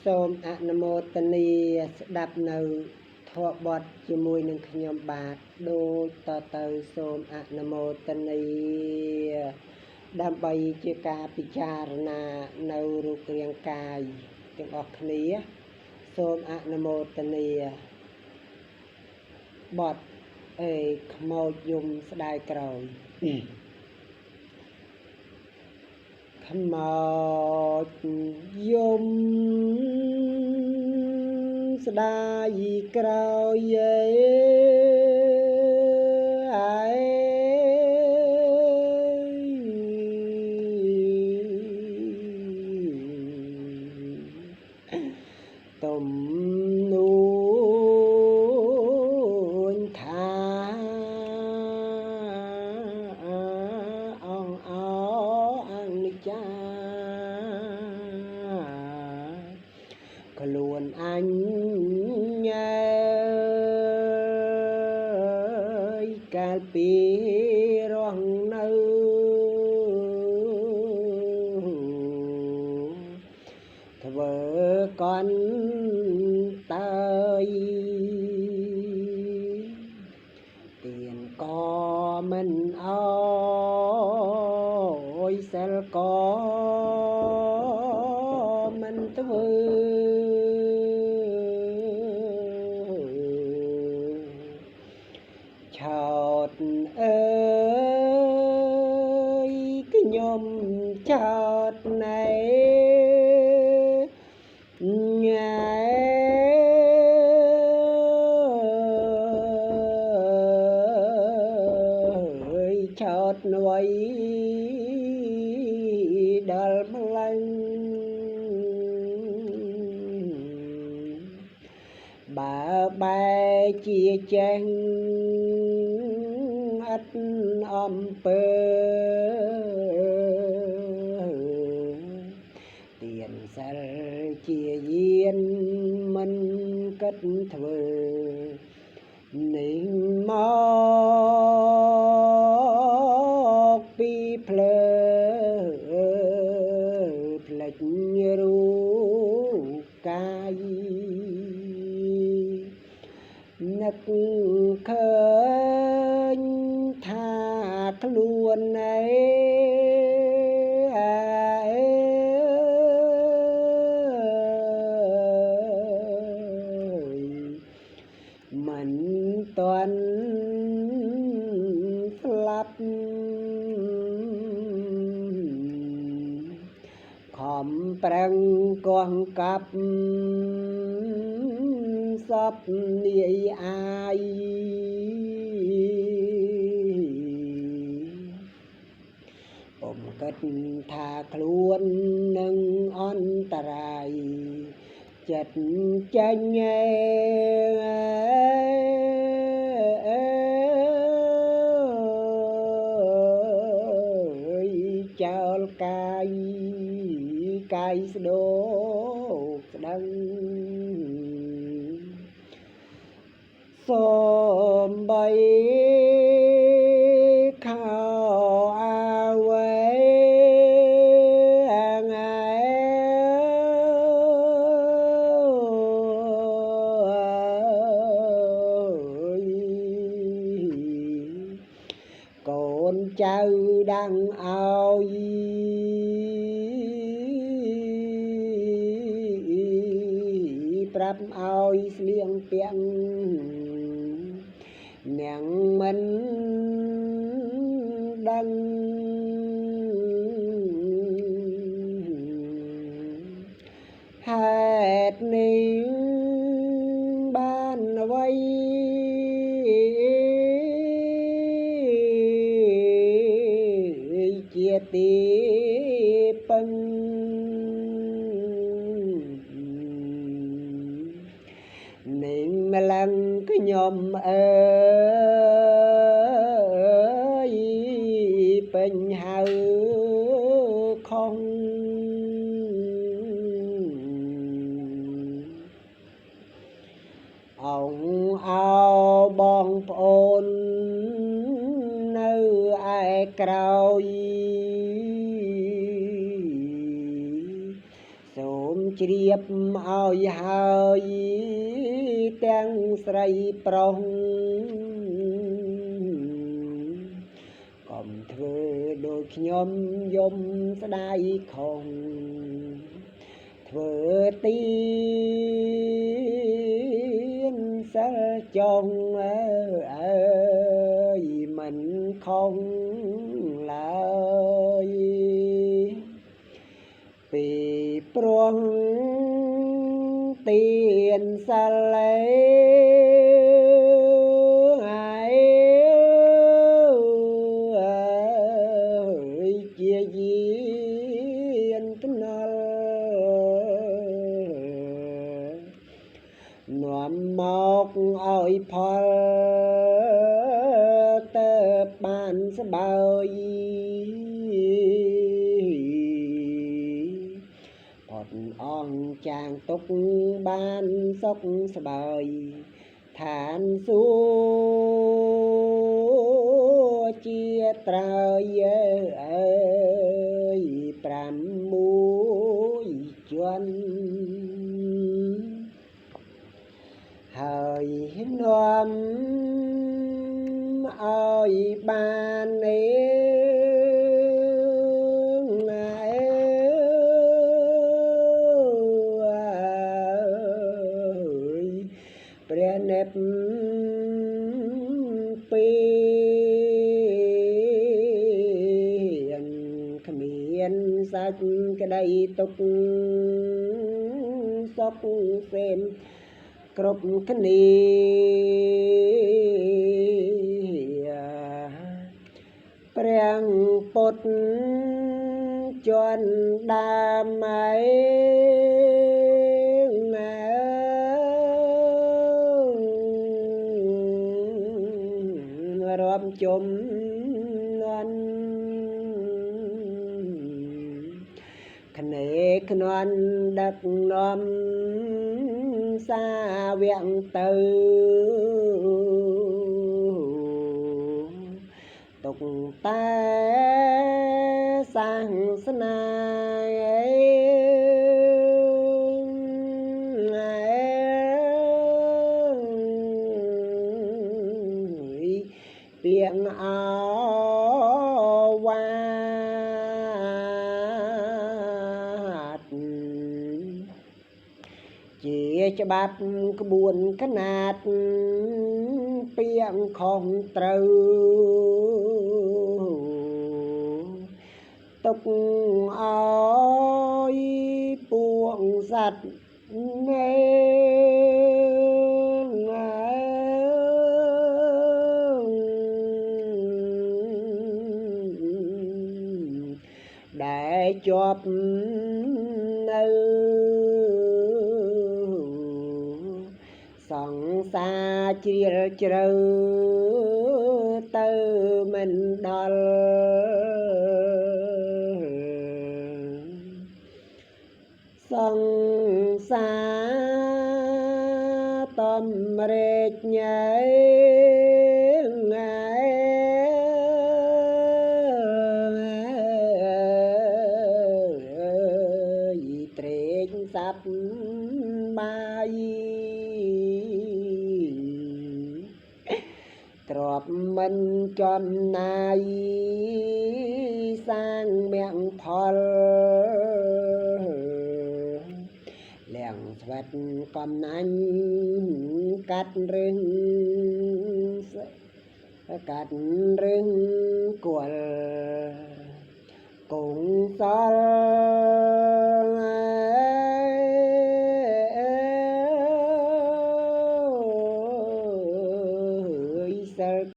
សូមអនុមោទនាស្ដាប់នៅធម៌បទជាមួយនឹងខ្ញុំបាទដូចតទៅសូមអនុមោទនាដើម្បីជាការពិចារណានៅរូបរាងកាយទាំងអស់គ្នាសូមអនុមោទនាបទខ្មោចយំស្ដាយក្រោយខ្មោចយំស្ដាយក្រោយទុំនួនថាអនិច្ចាខ្លួនអញកាលពីរស់នៅធ្វើកន្តើយទៀនក៏មិនអើយសិលក៏មិនធ្វើឆោតអើយខ្ញុំឆោតណែញ៉ែឆោតនួយដល់ម្លឹងបើបែជាចេះអត់អំពើទៀនសិលជាយានមិនគិតធ្វើនេះមកពីភ្លើផ្លេចរូបកាយនឹកឃើញថាខ្លួនមិនទាន់ស្លាប់ខំប្រឹងកងកាប់សពនាយអាយពុំគិតថាខ្លួននឹងអន្តរាយចិត្តចាញ់ចោលកាយស្ដោកស្ដឹងសូម្បីខោអាវកូនចៅដឹងឲ្យប្រាប់ឲ្យស្លៀងពាក់នាងមិនដឹងហេតុនេះបានអ្វីជាទីពឹងនឹងម្លឹងខ្ញុំអើយពេញហៅខុសអោបងប្អូននៅឯក្រោយសូម ជ្រាបឲ្យហើយទាំងស្រីប្រុសកុំធ្វើដូចខ្ញុំយំស្ដាយខុសធ្វើទៀនសិលចងអើយមិនខុសឡើយពីព្រោះទៀនសិលជាយានថ្នល់នាំមកឲ្យផលទៅបានស្បើយផុតអង្ចាងទុកបានសុខស្បើយឋានសួគ៌ជាត្រើយអើយ6ជាន់ហើយនាំឲ្យបានព្រះនិព្វានគ្មានសាច់ក្តីទុកសុខសេមគ្រប់គ្នាព្រះពុទ្ធជន់ដើមរាប់ជំនាន់គ្នេខ្នាន់ដឹកនាំសាវកទៅទុកតែសាសនាលៀងអវាទជាច្បាប់ក្បួនខ្នាតពាក្យខុសត្រូវទុកឲ្យពួកសត្វដែលជាប់នៅសង្សារជ្រាលជ្រៅទៅមិនដល់សង្សារតំរែកញ៉ៃសប្បាយទ្របមិនចំណាយសាងមគ្គផលលៀងស្វិតកំណាញ់កាត់រឹងគល់គង់ស